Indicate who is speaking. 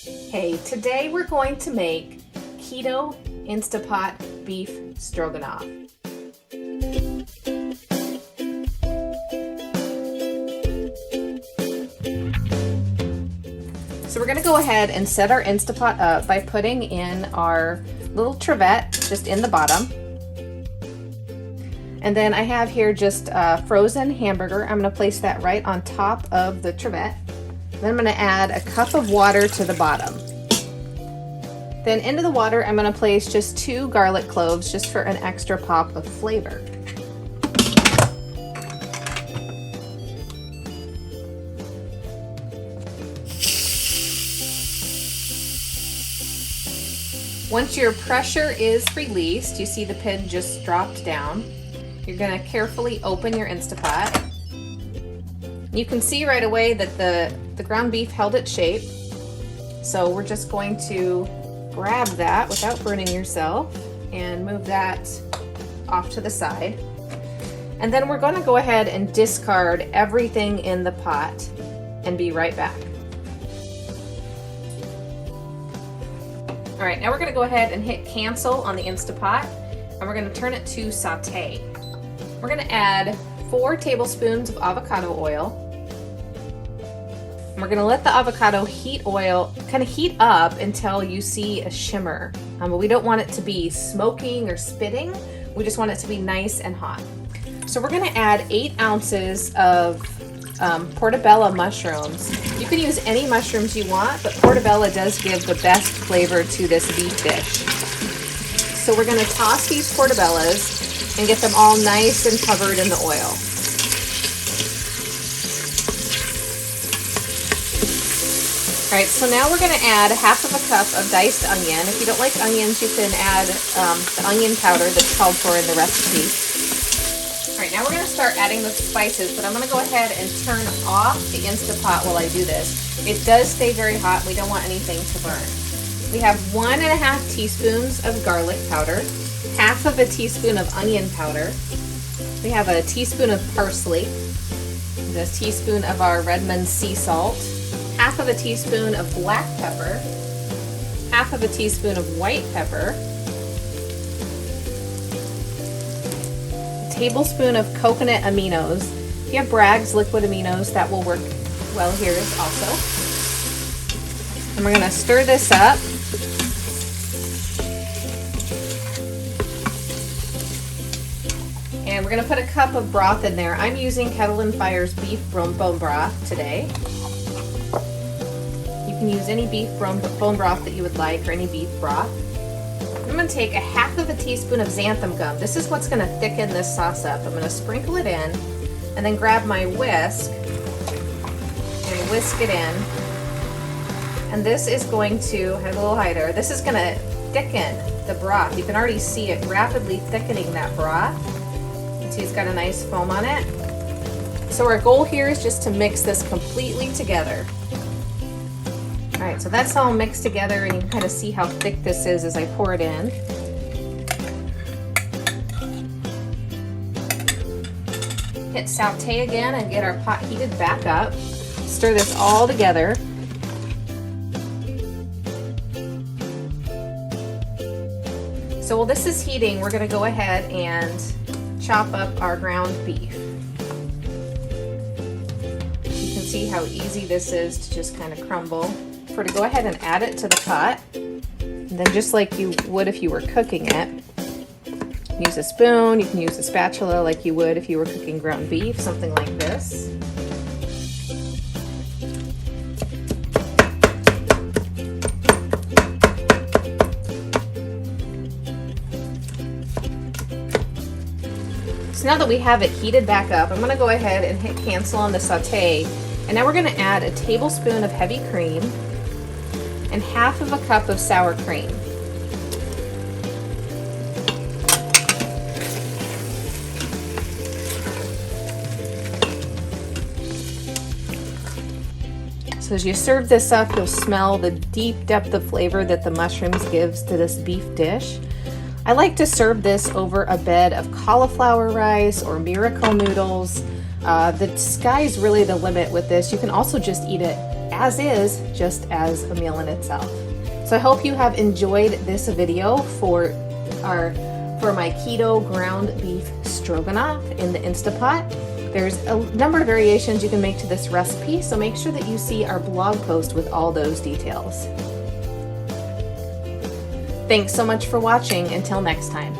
Speaker 1: Hey, today we're going to make Keto Instant Pot Beef Stroganoff. So we're going to go ahead and set our Instant Pot up by putting in our little trivet just in the bottom. And then I have here just a frozen hamburger. I'm going to place that right on top of the trivet. Then I'm going to add a cup of water to the bottom. Then into the water, I'm going to place just 2 garlic cloves just for an extra pop of flavor. Once your pressure is released, you see the pin just dropped down. You're going to carefully open your Instant Pot. You can see right away that the ground beef held its shape. So we're just going to grab that without burning yourself and move that off to the side. And then we're going to go ahead and discard everything in the pot and be right back. All right, now we're going to go ahead and hit cancel on the Instant Pot, and we're going to turn it to saute. We're going to add 4 tablespoons of avocado oil. And we're going to let the avocado kind of heat up until you see a shimmer. But we don't want it to be smoking or spitting. We just want it to be nice and hot. So we're going to add 8 ounces of portobello mushrooms. You can use any mushrooms you want, but portobello does give the best flavor to this beef dish. So we're going to toss these portobellos and get them all nice and covered in the oil. All right, so now we're going to add half of a cup of diced onion. If you don't like onions, you can add the onion powder that's called for in the recipe. All right, now we're going to start adding the spices, but I'm going to go ahead and turn off the Instant Pot while I do this. It does stay very hot. We don't want anything to burn. We have 1.5 teaspoons of garlic powder, half of a teaspoon of onion powder. We have a teaspoon of parsley, a teaspoon of our Redmond sea salt, half of a teaspoon of black pepper, half of a teaspoon of white pepper, a tablespoon of coconut aminos. If you have Bragg's liquid aminos, that will work well here also. And we're going to stir this up. And we're going to put a cup of broth in there. I'm using Kettle and Fire's beef bone broth today. You can use any beef bone broth that you would like, or any beef broth. I'm going to take a half of a teaspoon of xanthan gum. This is what's going to thicken this sauce up. I'm going to sprinkle it in and then grab my whisk and whisk it in. And this is going to, have a little high there, this is going to thicken the broth. You can already see it rapidly thickening that broth. You can see it's got a nice foam on it. So our goal here is just to mix this completely together. All right, so that's all mixed together, and you can kind of see how thick this is as I pour it in. Hit saute again and get our pot heated back up. Stir this all together. So while this is heating, we're going to go ahead and chop up our ground beef. You can see how easy this is to just kind of crumble. To go ahead and add it to the pot, and then just like you would if you were cooking it, use a spoon. You can use a spatula like you would if you were cooking ground beef, something like this. So now that we have it heated back up, I'm going to go ahead and hit cancel on the saute, and now we're going to add a tablespoon of heavy cream and half of a cup of sour cream. So as you serve this up, you'll smell the deep depth of flavor that the mushrooms gives to this beef dish. I like to serve this over a bed of cauliflower rice or miracle noodles. The sky's really the limit with this. You can also just eat it as is, just as a meal in itself. So I hope you have enjoyed this video for my keto ground beef stroganoff in the Instant Pot. There's a number of variations you can make to this recipe, so make sure that you see our blog post with all those details. Thanks so much for watching. Until next time.